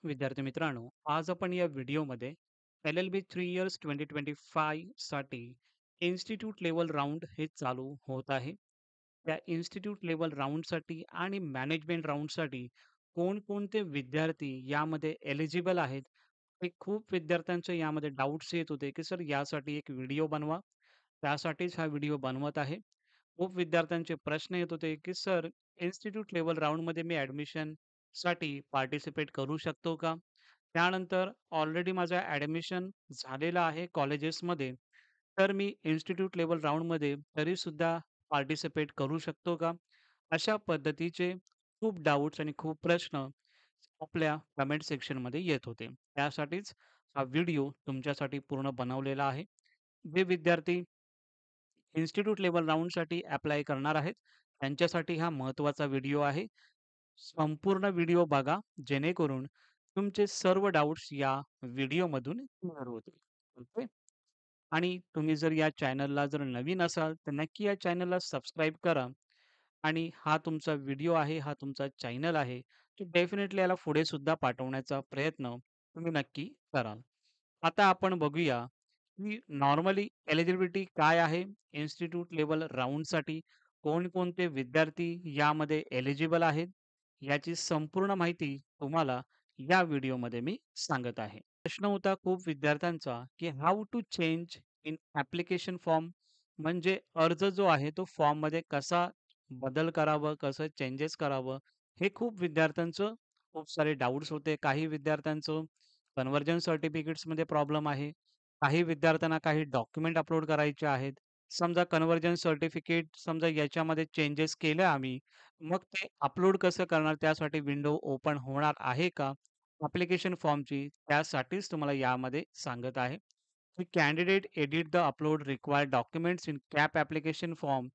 विद्यार्थी मित्रांनो, आज आपण या व्हिडिओमध्ये LLB 3 इयर्स 2025 साठी इन्स्टिट्यूट लेव्हल राउंड हे चालू होत आहे. त्या इन्स्टिट्यूट लेव्हल राउंडसाठी आणि मॅनेजमेंट राउंडसाठी कोणकोणते विद्यार्थी यामध्ये एलिजिबल आहेत? हे खूप विद्यार्थ्यांचे यामध्ये डाउट्स येत होते, की सर यासाठी एक व्हिडिओ बनवा. त्यासाठीच हा व्हिडिओ बनवत आहे. खूप विद्यार्थ्यांचे प्रश्न येत होते, की सर इन्स्टिट्यूट लेव्हल राउंडमध्ये मी ॲडमिशनसाठी पार्टिसिपेट करू शकतो का? त्यानंतर ऑलरेडी माझं ॲडमिशन झालेलं आहे कॉलेजेसमध्ये. तर मी इन्स्टिट्यूट लेव्हल राउंडमध्ये तरीसुद्धा पार्टिसिपेट करू शकतो का? अशा पद्धतीचे खूप डाउट्स आणि खूप प्रश्न आपल्या कमेंट सेक्शनमध्ये येत होते. त्यासाठीच हा व्हिडिओ तुमच्यासाठी पूर्ण बनवलेला आहे. जे विद्यार्थी इन्स्टिट्यूट लेव्हल राउंडसाठी ॲप्लाय करणार आहेत, त्यांच्यासाठी हा महत्त्वाचा व्हिडिओ आहे. संपूर्ण व्हिडिओ बघा, जेणेकरून तुमचे सर्व डाउट्स या व्हिडिओमधून क्लिअर होतील. ओके. आणि तुम्ही जर या चॅनलला जर नवीन असाल, तर नक्की या चॅनलला सबस्क्राईब करा. आणि हा तुमचा व्हिडिओ आहे, हा तुमचा चॅनल आहे, तो डेफिनेटली याला पुढे सुद्धा पाठवण्याचा प्रयत्न तुम्ही नक्की कराल. आता आपण बघूया, की नॉर्मली एलिजिबिलिटी काय आहे? इन्स्टिट्यूट लेव्हल राउंडसाठी कोणकोणते विद्यार्थी यामध्ये एलिजिबल आहेत? याची संपूर्ण माहिती तुम्हाला या व्हिडिओमध्ये मी सांगत आहे. प्रश्न होता खूप विद्यार्थ्यांचा, की how to change in application form म्हणजे अर्ज जो आहे तो फॉर्ममध्ये कसा बदल करावं, कसं चेंजेस करावं? हे खूप विद्यार्थ्यांचं खूप सारे डाउट्स होते. काही विद्यार्थ्यांचं कन्व्हर्जन सर्टिफिकेट्समध्ये प्रॉब्लेम आहे. काही विद्यार्थ्यांना काही डॉक्युमेंट अपलोड करायचे आहेत. समजा कन्व्हर्जन सर्टिफिकेट समजा याच्यामध्ये चेंजेस केले आम्ही, मग ते अपलोड कसं करणार? त्यासाठी विंडो ओपन होणार आहे का? ॲप्लिकेशन फॉर्मची त्यासाठीच तुम्हाला यामध्ये सांगत आहे. The candidate edit the upload required documents in CAP application form.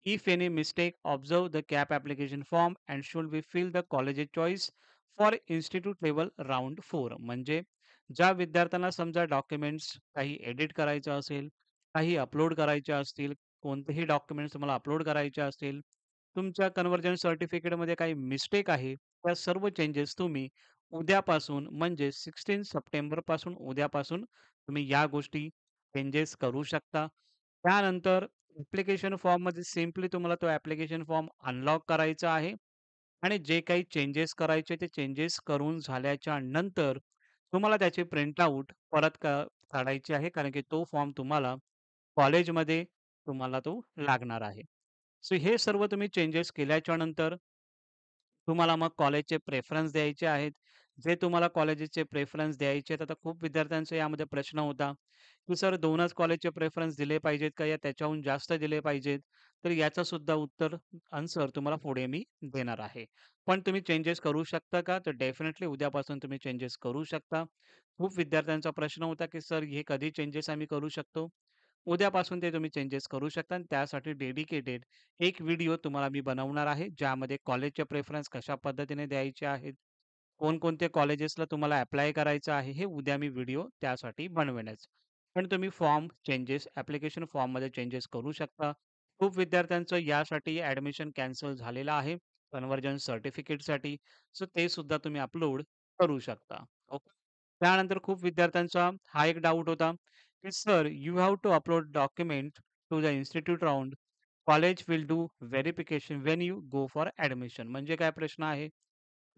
If any mistake, observe the CAP application form and should be fill the college choice for institute level round 4. म्हणजे ज्या विद्यार्थ्यांना समजा documents काही edit करायचं असेल, काही upload करायचे असतील, कोणतेही डॉक्युमेंट्स तुम्हाला अपलोड करायचे असतील, तुमच्या कन्व्हर्जन सर्टिफिकेटमध्ये काही मिस्टेक आहे, त्या सर्व चेंजेस तुम्ही उद्यापासून म्हणजे 16 सप्टेंबरपासून उद्यापासून तुम्ही या गोष्टी चेंजेस करू शकता. त्यानंतर ॲप्लिकेशन फॉर्ममध्ये सिंपली तुम्हाला तो ॲप्लिकेशन फॉर्म अनलॉक करायचा आहे आणि जे काही चेंजेस करायचे ते चेंजेस करून झाल्याच्या नंतर तुम्हाला त्याची प्रिंटआउट परत काढायची आहे. कारण की तो फॉर्म तुम्हाला कॉलेजमध्ये तुम्हाला तो लागणार आहे. सो हे सर्व तुम्ही चेंजेस केल्याच्या नंतर तुम्हाला मग कॉलेजचे प्रेफरन्स द्यायचे आहेत. जे तुम्हाला कॉलेजेसचे प्रेफरन्स द्यायचे आहेत. आता खूप विद्यार्थ्यांचा यामध्ये प्रश्न होता, की सर 2च कॉलेजचे प्रेफरन्स दिले पाहिजेत का या त्याच्याहून जास्त दिले पाहिजेत? तर याचं सुद्धा उत्तर आन्सर तुम्हाला पुढे मी देणार आहे. पण तुम्ही चेंजेस करू शकता का? तर डेफिनिटली उद्यापासून तुम्ही चेंजेस करू शकता. खूप विद्यार्थ्यांचा प्रश्न होता, की सर हे कधी चेंजेस आम्ही करू शकतो? उद्यापासून ते तुम्ही चेंजेस करू शकता आणि त्यासाठी डेडिकेटेड एक व्हिडिओ तुम्हाला मी बनवणार आहे, ज्यामध्ये कॉलेजचे प्रेफरन्स कशा पद्धतीने द्यायचे आहेत, कोणकोणते कॉलेजेसला तुम्हाला ॲप्लाय करायचं आहे, हे उद्या मी व्हिडिओ त्यासाठी बनवेनच. पण तुम्ही फॉर्म चेंजेस ॲप्लिकेशन फॉर्ममध्ये चेंजेस करू शकता. खूप विद्यार्थ्यांचं यासाठी ॲडमिशन कॅन्सल झालेलं आहे, कन्व्हर्जन सर्टिफिकेटसाठी. सो ते सुद्धा तुम्ही अपलोड करू शकता. ओके. त्यानंतर खूप विद्यार्थ्यांचा हा एक डाऊट होता, की "sir, you have to upload document to the institute round. College will do verification when you go for admission." म्हणजे काय प्रश्न आहे?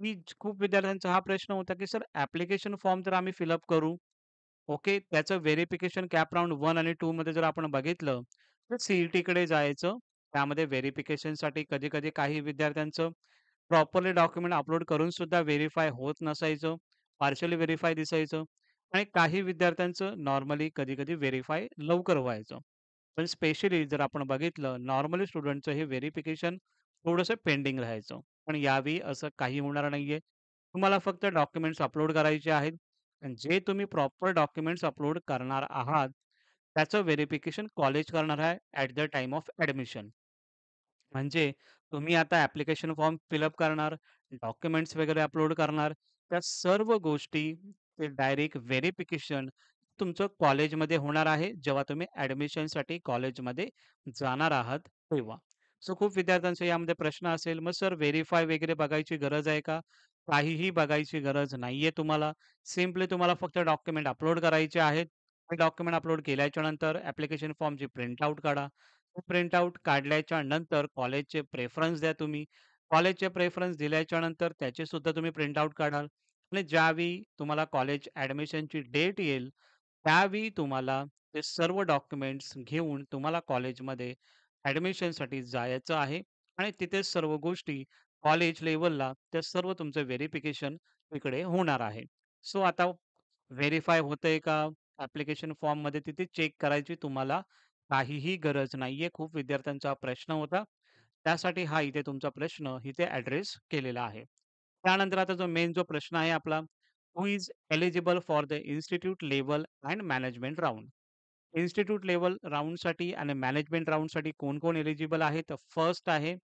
की खूप विद्यार्थ्यांचा हा प्रश्न होता, की "सर ॲप्लिकेशन फॉर्म तर आम्ही फिल करू. ओके. त्याचं व्हेरिफिकेशन कॅप राउंड 1 आणि 2 मध्ये जर आपण बघितलं, तर सी-ई-टीकडे जायचं. त्यामध्ये व्हेरिफिकेशनसाठी कधी-कधी काही विद्यार्थ्यांचं प्रॉपरली डॉक्युमेंट अपलोड करून सुद्धा व्हेरिफाय होत नसायचं. पार्शियली व्हेरिफाय दिसायचं आणि काही विद्यार्थ्यांचं नॉर्मली कधी-कधी व्हेरिफाय लवकर व्हायचं. पण स्पेशली जर आपण बघितलं, नॉर्मली स्टुडंटचं हे व्हेरिफिकेशन थोडंसं पेंडिंग राहायचं. पण यावेळी असं काही होणार नाहीये. तुम्हाला फक्त डॉक्युमेंट्स अपलोड करायचे आहेत आणि जे तुम्ही प्रॉपर डॉक्युमेंट्स अपलोड करणार आहात, त्याचं व्हेरिफिकेशन कॉलेज करणार आहे at the time of admission. म्हणजे तुम्ही आता ॲप्लिकेशन फॉर्म फिलअप करणार, डॉक्युमेंट्स वगैरे अपलोड करणार. त्या सर्व गोष्टी ते डायरेक्ट व्हेरिफिकेशन तुमचं कॉलेजमध्ये होणार आहे, जेव्हा तुम्ही ॲडमिशनसाठी कॉलेजमध्ये जाणार आहात तेव्हा. सो खूप विद्यार्थ्यांचा यामध्ये प्रश्न असेल, "मग सर व्हेरिफाय वगैरे बघायची गरज आहे का?" काहीही बघायची गरज नाहीये तुम्हाला. सिम्पली तुम्हाला फक्त डॉक्युमेंट अपलोड करायचे आहेत. ते डॉक्युमेंट अपलोड केल्याच्या नंतर ॲप्लिकेशन फॉर्मची प्रिंटआउट काढा. ते प्रिंटआउट काढल्याच्या नंतर कॉलेजचे प्रेफरन्स द्या तुम्ही. कॉलेजचे प्रेफरन्स दिल्याच्या नंतर त्याचे सुद्धा तुम्ही प्रिंटआउट काढाल आणि ज्यावेळी तुम्हाला कॉलेज ॲडमिशनची डेट येईल, त्यावेळी तुम्हाला ते सर्व डॉक्युमेंट्स घेऊन तुम्हाला कॉलेजमध्ये ॲडमिशनसाठी जायचं आहे आणि तिथे सर्व गोष्टी कॉलेज लेव्हलला त्या सर्व तुमचं व्हेरिफिकेशन तिकडे होणार आहे. सो आता व्हेरिफाय होतंय का? ॲप्लिकेशन फॉर्ममध्ये तिथे चेक करायची तुम्हाला काहीही गरज नाहीये. खूप विद्यार्थ्यांचा प्रश्न होता. त्यासाठी हा इथे तुमचा प्रश्न इथे ॲड्रेस केलेला आहे. त्यानंतर आता जो मेन जो प्रश्न आहे आपला, who is eligible for the institute level and management round? Institute level राउंडसाठी आणि मॅनेजमेंट राउंडसाठी कोण-कोण एलिजिबल आहे? तर फर्स्ट आहे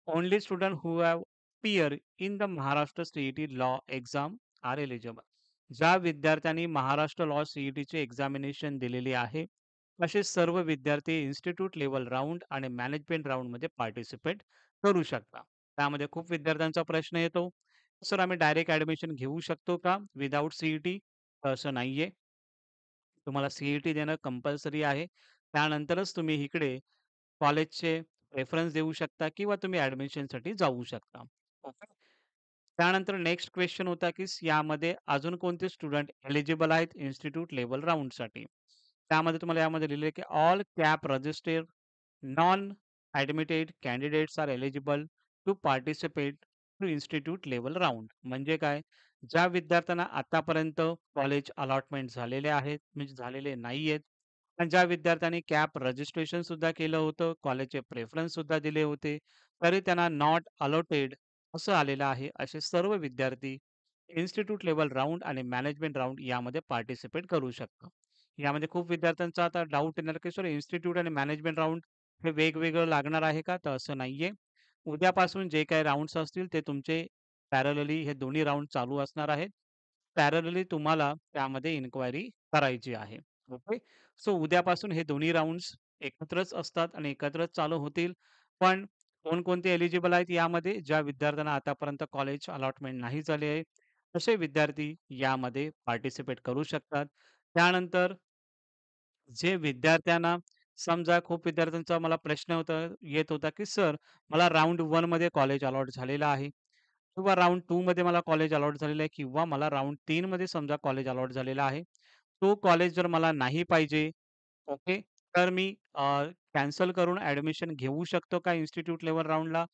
only student who have appear in the Maharashtra CET law exam are eligible. ज्या विद्यार्थ्यांनी महाराष्ट्र लॉ सीईटीचे एक्झामिनेशन दिलेले आहे, असे सर्व विद्यार्थी इन्स्टिट्यूट लेव्हल राउंड आणि मॅनेजमेंट राउंडमध्ये पार्टिसिपेट करू शकता. त्यामध्ये खूप विद्यार्थ्यांचा प्रश्न येतो, "सर आम्ही डायरेक्ट ॲडमिशन घेऊ शकतो का विथआऊट सीईटी?" असं नाहीये. तुम्हाला सीईटी देणं कंपल्सरी आहे. त्यानंतरच तुम्ही इकडे कॉलेजचे रेफरन्स देऊ शकता किंवा तुम्ही ॲडमिशनसाठी जाऊ शकता. ओके. त्यानंतर नेक्स्ट क्वेशन होता, की यामध्ये अजून कोणते स्टुडंट एलिजिबल आहेत इन्स्टिट्यूट लेव्हल राउंडसाठी? त्यामध्ये तुम्हाला यामध्ये लिहिलं की all CAP registered non admitted candidates are eligible to participate to institute level round. म्हणजे काय? ज्या विद्यार्थ्यांना आतापर्यंत कॉलेज अलॉटमेंट झालेले आहेत, म्हणजे झालेले नाहीयेत आणि ज्या विद्यार्थ्यांनी कॅप रजिस्ट्रेशन सुद्धा केलं होतं, कॉलेजचे प्रेफरन्स सुद्धा दिले होते, तरी त्यांना नॉट अलॉटेड असं आलेलं आहे. असे सर्व विद्यार्थी इन्स्टिट्यूट लेव्हल राउंड आणि मॅनेजमेंट राउंड यामध्ये पार्टिसिपेट करू शकतात. यामध्ये खूप विद्यार्थ्यांचा आता डाऊट येणार की सर इन्स्टिट्यूट आणि मॅनेजमेंट राउंड हे वेगवेगळं लागणार आहे का? तर असं नाहीये. उद्यापासून जे काही राउंड्स असतील ते तुमचे पॅरलली हे दोन्ही राउंड चालू असणार आहेत. पॅरलली तुम्हाला त्यामध्ये इन्क्वायरी करायची आहे. ओके. सो उद्यापासून हे दोन्ही राउंड्स एकत्रच असतात आणि एकत्रच चालू होतील. पण कोणकोणते एलिजिबल आहेत यामध्ये? ज्या विद्यार्थ्यांना आतापर्यंत कॉलेज अलॉटमेंट नाही झाले आहे, असे विद्यार्थी यामध्ये पार्टिसिपेट करू शकतात. त्यानंतर जे विद्यार्थ्यांना समजा खूप विद्यार्थ्यांचा मला प्रश्न येत होता, की "सर मला राउंड 1 मध्ये कॉलेज अलॉट झालेलं आहे किंवा राउंड 2 मध्ये मला कॉलेज अलॉट झालेलं आहे किंवा मला राउंड 3 मध्ये समजा कॉलेज अलॉट झालेला आहे. तो कॉलेज जर मला नाही पाहिजे, ओके, तर मी कॅन्सल करून ॲडमिशन घेऊ शकतो का इन्स्टिट्यूट लेव्हल राउंडला?"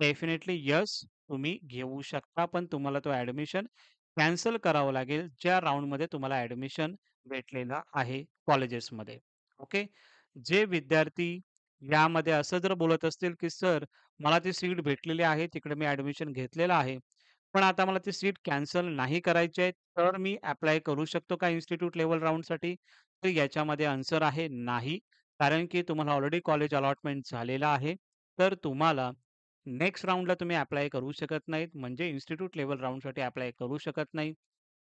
डेफिनिटली येस, तुम्ही घेऊ शकता. पण तुम्हाला तो ॲडमिशन कॅन्सल करावं लागेल, ज्या राउंडमध्ये तुम्हाला ॲडमिशन भेटलेलं आहे कॉलेजेसमध्ये. ओके. जे विद्यार्थी यामध्ये असं जर बोलत असतील, की "सर, मला ती सीट भेटलेली आहे, तिकडे मी ॲडमिशन घेतलेलं आहे. पण आता मला ती सीट कॅन्सल नाही करायची आहे, तर मी ॲप्लाय करू शकतो का इन्स्टिट्यूट लेव्हल राउंडसाठी?" तर याच्यामध्ये आन्सर आहे नाही. कारण की तुम्हाला ऑलरेडी कॉलेज अलॉटमेंट झालेलं आहे. तर तुम्हाला नेक्स्ट राउंडला तुम्ही ॲप्लाय करू शकत नाहीत. म्हणजे इन्स्टिट्यूट लेव्हल राउंडसाठी ॲप्लाय करू शकत नाही.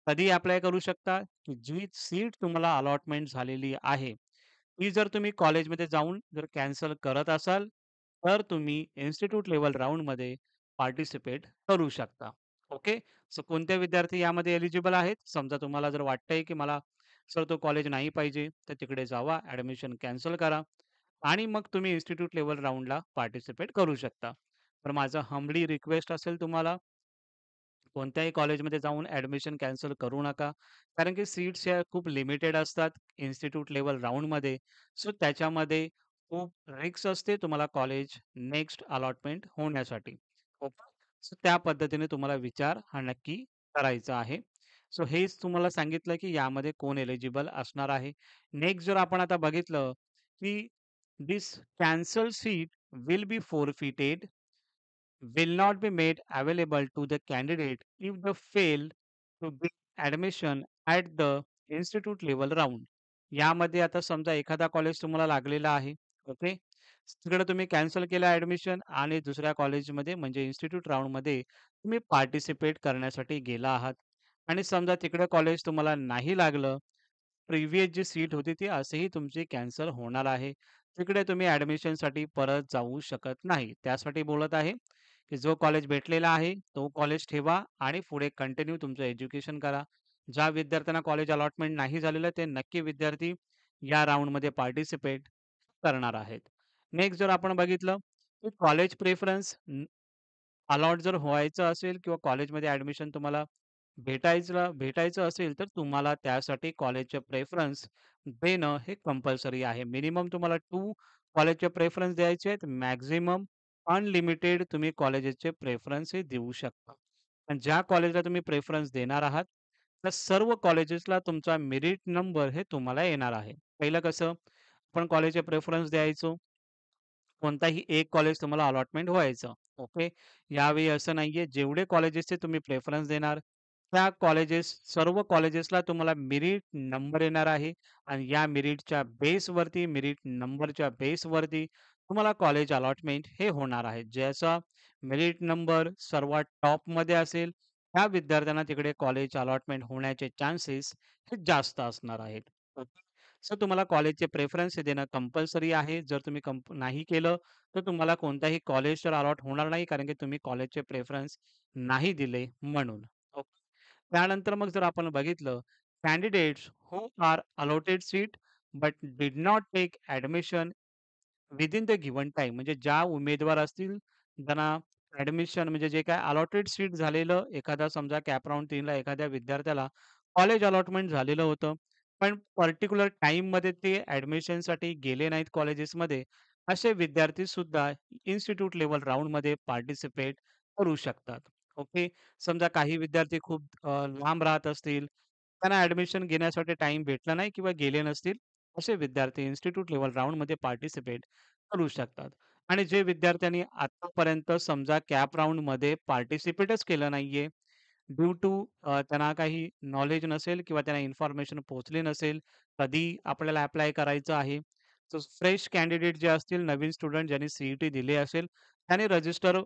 कधी ॲप्लाय करू शकता? की जी सीट तुम्हाला अलॉटमेंट झालेली आहे, ती जर तुम्ही कॉलेजमध्ये जाऊन जर कॅन्सल करत असाल, तर तुम्ही इन्स्टिट्यूट लेव्हल राउंडमध्ये पार्टिसिपेट करू शकता. ओके. सो कोणते विद्यार्थी यामध्ये एलिजिबल आहेत? समजा तुम्हाला जर वाटतंय की मला सर तो कॉलेज नाही पाहिजे, तर तिकडे जावा, ॲडमिशन कॅन्सल करा आणि मग तुम्ही इन्स्टिट्यूट लेव्हल राउंडला पार्टिसिपेट करू शकता. तर माझं हंबली रिक्वेस्ट असेल तुम्हाला, कोणत्याही कॉलेजमध्ये जाऊन ॲडमिशन कॅन्सल करू नका. कारण की सीट्स ह्या खूप लिमिटेड असतात इन्स्टिट्यूट लेव्हल राउंडमध्ये. सो त्याच्यामध्ये खूप रिस्क असते तुम्हाला कॉलेज नेक्स्ट अलॉटमेंट होण्यासाठी. ओके. सो त्या पद्धतीने तुम्हाला विचार हा नक्की करायचा आहे. सो हेच तुम्हाला सांगितलं की यामध्ये कोण एलिजिबल असणार आहे. नेक्स्ट जर आपण आता बघितलं की this cancel seat will be forfeited will not be made available to the candidate if they fail to get admission at the institute level round. यामध्ये आता समजा एखादा कॉलेज तुम्हाला लागलेला आहे, ओके. तिकडे तुम्ही कॅन्सल केलं ॲडमिशन आणि दुसऱ्या कॉलेजमध्ये म्हणजे इन्स्टिट्यूट राउंडमध्ये तुम्ही पार्टिसिपेट करण्यासाठी गेला आहात आणि समजा तिकडे कॉलेज तुम्हाला नाही लागलं, प्रिव्हियस जी सीट होती ती असेही तुमची कॅन्सल होणार आहे. तिकडे तुम्ही ॲडमिशनसाठी परत जाऊ शकत नाही. त्यासाठी बोलत आहे, की जो कॉलेज भेटलेला आहे, तो कॉलेज ठेवा आणि पुढे कंटिन्यू तुमचं एज्युकेशन करा. ज्या विद्यार्थ्यांना कॉलेज अलॉटमेंट नाही झालेलं, ते नक्की विद्यार्थी या राउंडमध्ये पार्टिसिपेट करणार आहेत. नेक्स्ट जर आपण बघितलं, की कॉलेज प्रेफरन्स अलॉट जर व्हायचं असेल किंवा कॉलेजमध्ये ॲडमिशन तुम्हाला भेटायचं असेल, तर तुम्हाला त्यासाठी कॉलेजचे प्रेफरन्स देणं हे कंपल्सरी आहे. मिनिमम तुम्हाला 2 कॉलेजचे प्रेफरन्स द्यायचे आहेत. मॅक्सिमम अनलिमिटेड तुम्ही कॉलेजेसचे प्रेफरन्स हे देऊ शकता. आणि ज्या कॉलेजला तुम्ही प्रेफरन्स देणार आहात, त्या सर्व कॉलेजेसला तुमचा मेरिट नंबर हे तुम्हाला येणार आहे. पहिलं कसं आपण कॉलेजचे प्रेफरन्स द्यायचो. कोणताही एक कॉलेज तुम्हाला अलॉटमेंट व्हायचं. ओके. यावेळी असं नाहीये. जेवढे कॉलेजेसचे तुम्ही प्रेफरन्स देणार, त्या सर्व कॉलेजेसला तुम्हाला मेरिट नंबर येणार आहे आणि या मेरिट नंबरच्या बेसवरती तुम्हाला कॉलेज अलॉटमेंट हे होणार आहे. ज्याचा मेरिट नंबर सर्वात टॉपमध्ये असेल, त्या विद्यार्थ्यांना तिकडे कॉलेज अलॉटमेंट होण्याचे चान्सेस हे जास्त असणार आहेत. ओके. सर तुम्हाला कॉलेजचे प्रेफरन्स हे देणं कंपल्सरी आहे. जर तुम्ही नाही केलं, तर तुम्हाला कोणताही कॉलेज तर अलॉट होणार नाही, कारण की तुम्ही कॉलेजचे प्रेफरन्स नाही दिले म्हणून. ओके. त्यानंतर मग जर आपण बघितलं, candidates who are allotted seat but did not take admission within the given time म्हणजे ज्या उमेदवार असतील, त्यांना ॲडमिशन म्हणजे जे काही अलॉटेड सीट झालेलं एखादा समजा कॅप राउंड 3ला एखाद्या विद्यार्थ्याला कॉलेज अलॉटमेंट झालेलं होतं. पण पर्टिक्युलर टाईममध्ये ते ॲडमिशनसाठी गेले नाहीत कॉलेजेसमध्ये. असे विद्यार्थी सुद्धा इन्स्टिट्यूट लेव्हल राउंडमध्ये पार्टिसिपेट करू शकतात. ओके. समजा काही विद्यार्थी खूप लांब राहत असतील, त्यांना ॲडमिशन घेण्यासाठी टाईम भेटला नाही किंवा गेले नसतील, असे विद्यार्थी इन्स्टिट्यूट लेव्हल राउंडमध्ये पार्टिसिपेट करू शकतात. आणि जे विद्यार्थ्यांनी आतापर्यंत समजा कॅप राउंडमध्ये पार्टिसिपेटच केलं नाहीये, ड्यू टू त्यांना काही नॉलेज नसेल किंवा त्यांना इन्फॉर्मेशन पोहोचली नसेल, कधी आपल्याला ॲप्लाय करायचं आहे. तर फ्रेश कॅन्डिडेट जे असतील, नवीन स्टुडंट ज्यांनी सी दिली असेल, त्याने रजिस्टर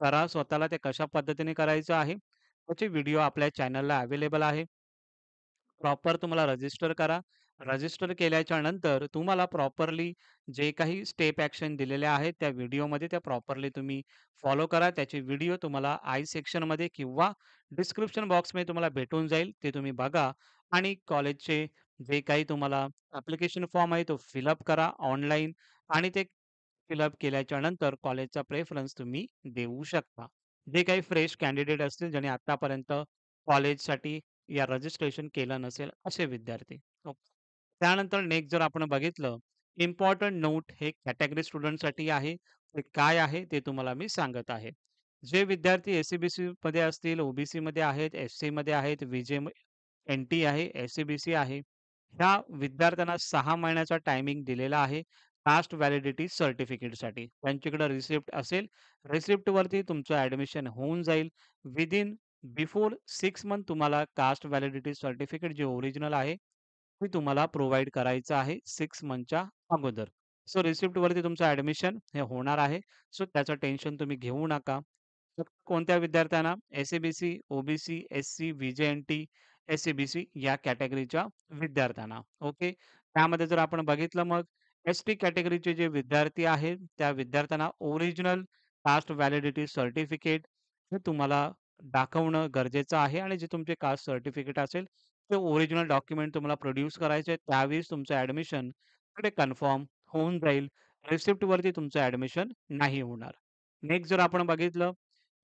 करा स्वतःला. ते कशा पद्धतीने करायचं आहे, त्याचे व्हिडिओ आपल्या चॅनलला अवेलेबल आहे. प्रॉपर तुम्हाला रजिस्टर करा. रजिस्टर केल्याच्या नंतर तुम्हाला प्रॉपरली जे काही स्टेप ॲक्शन दिलेल्या आहेत, त्या व्हिडिओमध्ये त्या प्रॉपरली तुम्ही फॉलो करा. त्याचे व्हिडिओ तुम्हाला आय सेक्शनमध्ये किंवा डिस्क्रिप्शन बॉक्समध्ये तुम्हाला भेटून जाईल. ते तुम्ही बघा आणि कॉलेजचे जे काही तुम्हाला ॲप्लिकेशन फॉर्म आहे, तो फिल करा ऑनलाईन आणि ते फिल केल्याच्या नंतर कॉलेजचा प्रेफरन्स तुम्ही देऊ शकता. जे काही फ्रेश कॅन्डिडेट असतील, ज्यांनी आत्तापर्यंत कॉलेजसाठी या रजिस्ट्रेशन केलं नसेल असे विद्यार्थी. ओके. त्यानंतर नेक्स्ट जर आपण बघितलं, इम्पोर्टंट नोट हे कॅटेगरी स्टुडंटसाठी आहे. ते काय आहे ते तुम्हाला मी सांगत आहे. जे विद्यार्थी एस-सी-बी-सीमध्ये असतील, ओ-बी-सीमध्ये आहेत, एस-सीमध्ये आहेत, एन-टी आहे, एस-सी-बी-सी आहे. ह्या विद्यार्थ्यांना 6 महिन्याचा टायमिंग दिलेला आहे कास्ट व्हॅलिडिटी सर्टिफिकेटसाठी. त्यांच्याकडे रिसिप्ट असेल, रिसिप्टवरती तुमचं ॲडमिशन होऊन जाईल. विथिन बिफोर 6 मंथ तुम्हाला कास्ट व्हॅलिडिटी सर्टिफिकेट जे ओरिजिनल आहे, ते तुम्हाला प्रोव्हाईड करायचं आहे 6 मंथच्या अगोदर. सो रिसिप्टवरती तुमचं ॲडमिशन हे होणार आहे. सो त्याचं टेन्शन तुम्ही घेऊ नका. फक्त कोणत्या विद्यार्थ्यांना एस-सी-बी-सी, ओ-बी-सी, एस-सी, व्ही-जे-एन-टी, एस-सी-बी-सी या कॅटेगरीच्या विद्यार्थ्यांना. ओके. त्यामध्ये जर आपण बघितलं मग एस-टी कॅटेगरीचे जे विद्यार्थी आहेत, त्या विद्यार्थ्यांना ओरिजिनल कास्ट व्हॅलिडिटी सर्टिफिकेट हे तुम्हाला दाखवणं गरजेचं आहे आणि जे तुमचे कास्ट सर्टिफिकेट असेल, ते ओरिजिनल डॉक्युमेंट तुम्हाला प्रोड्यूस करायचे. त्यावेळेस तुमचं ॲडमिशन तिकडे कन्फर्म होऊन जाईल. रिसिप्टवरती तुमचं ॲडमिशन नाही होणार. नेक्स्ट जर आपण बघितलं,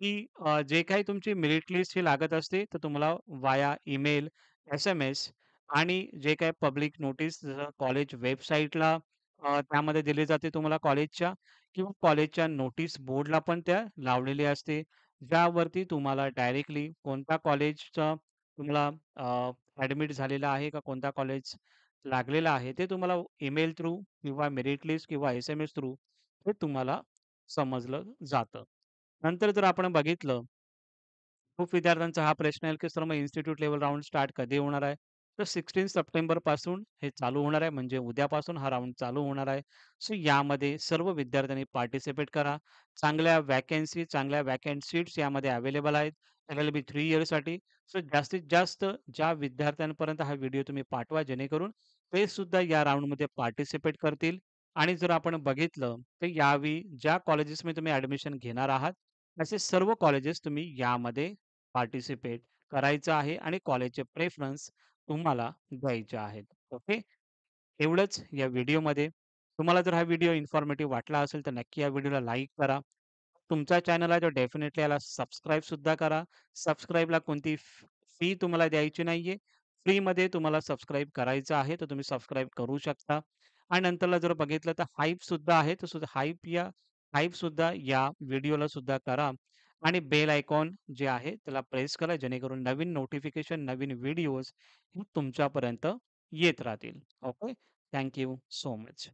की जे काही तुमची मेरिट लिस्ट ही लागत असते, तर तुम्हाला वाया ईमेल, एस-एम-एस आणि जे काही पब्लिक नोटीस जसं कॉलेज वेबसाईटला त्यामध्ये दिली जाते तुम्हाला कॉलेजच्या किंवा कॉलेजच्या नोटीस बोर्डला पण त्या लावलेली असते. ज्यावरती तुम्हाला डायरेक्टली कोणत्या कॉलेजचा तुम्हाला ॲडमिट झालेला आहे का कोणता कॉलेज लागलेला आहे, ते तुम्हाला ईमेल थ्रू किंवा मेरिट लिस्ट किंवा एस-एम-एस थ्रू हे तुम्हाला समजलं जातं. नंतर जर आपण बघितलं, खूप विद्यार्थ्यांचा हा प्रश्न आहे, की सर मग इन्स्टिट्यूट लेव्हल राउंड स्टार्ट कधी होणार आहे? तर 16 सप्टेंबरपासून हे चालू होणार आहे, म्हणजे उद्यापासून हा राउंड चालू होणार आहे. सो यामध्ये सर्व विद्यार्थ्यांनी पार्टिसिपेट करा. चांगल्या व्हॅकंट सीट्स यामध्ये अवेलेबल आहेत. एल-एल-बी 3 इयर्ससाठी. सो जास्तीत जास्त ज्या विद्यार्थ्यांपर्यंत हा व्हिडिओ तुम्ही पाठवा, जेणेकरून ते सुद्धा या राउंडमध्ये पार्टिसिपेट करतील. आणि जर आपण बघितलं, तर यावेळी ज्या कॉलेजेसमध्ये तुम्ही ॲडमिशन घेणार आहात, असे सर्व कॉलेजेस तुम्ही यामध्ये पार्टिसिपेट करायचं आहे आणि कॉलेजचे प्रेफरन्स तुम्हाला द्यायचे आहेत. ओके. एवढंच या व्हिडिओमध्ये. तुम्हाला जर हा व्हिडिओ इन्फॉर्मेटिव्ह वाटला असेल, तर नक्की या व्हिडिओला लाईक करा. तुमचा चॅनल आहे तर डेफिनेटली याला सबस्क्राईब सुद्धा करा. सबस्क्राईबला कोणती फी तुम्हाला द्यायची नाहीये. फ्रीमध्ये तुम्हाला सबस्क्राईब करायचं आहे, तर तुम्ही सबस्क्राईब करू शकता. आणि नंतरला जर बघितलं तर हाईप सुद्धा आहे. तर सुद्धा हाईप सुद्धा या व्हिडिओला सुद्धा करा आणि बेल आयकॉन जे आहे त्याला प्रेस करा, जेणेकरून नवीन नोटिफिकेशन, नवीन व्हिडिओज हे तुमच्यापर्यंत येत राहतील. ओके. Thank so much.